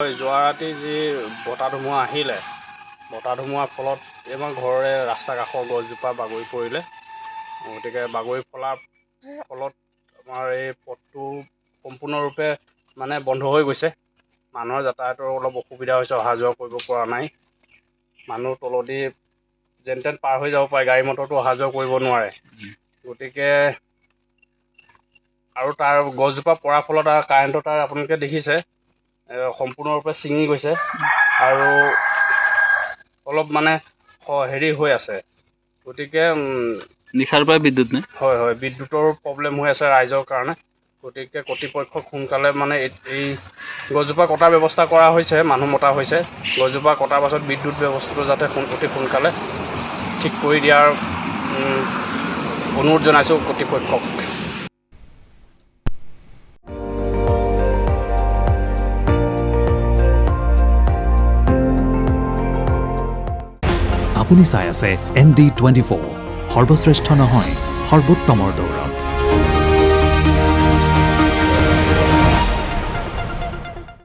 যোৱা ৰাতি যি বতাহ ধুমুহা আহিলে, বতাহ ধুমুহাৰ ফলত আমাৰ ঘৰৰে ৰাস্তা কাষৰ গছজোপা বাগৰি পৰিলে। গতিকে বাগৰি ফলাৰ ফলত আমাৰ এই পথটো সম্পূৰ্ণৰূপে মানে বন্ধ হৈ গৈছে। মানুহৰ যাতায়াতৰ অলপ অসুবিধা হৈছে, অহা যোৱা কৰিব পৰা নাই। মানুহ তলদি যেন তেন পাৰ হৈ যাব পাৰে, গাড়ী মটৰটো অহা যোৱা কৰিব নোৱাৰে। গতিকে আৰু তাৰ গছজোপা পৰাৰ ফলত আৰু কাৰেণ্টৰ তাৰ আপোনালোকে দেখিছে সম্পূৰ্ণৰূপে ছিঙি গৈছে আৰু অলপ মানে হেৰি হৈ আছে। গতিকে নিশাৰ পৰা বিদ্যুৎ নাই। হয়, বিদ্যুতৰ প্ৰব্লেম হৈ আছে ৰাইজৰ কাৰণে। গতিকে কৰ্তৃপক্ষক সোনকালে মানে এই গছজোপা কটাৰ ব্যৱস্থা কৰা হৈছে, মানুহ মতা হৈছে। গছজোপা কটাৰ পাছত বিদ্যুৎ ব্যৱস্থাটো যাতে অতি সোনকালে ঠিক কৰি দিয়াৰ অনুৰোধ জনাইছোঁ কৰ্তৃপক্ষক। আপুনি চাই আছে ND24, সৰ্বশ্ৰেষ্ঠ নহয় সৰ্বোত্তমৰ দৌৰ।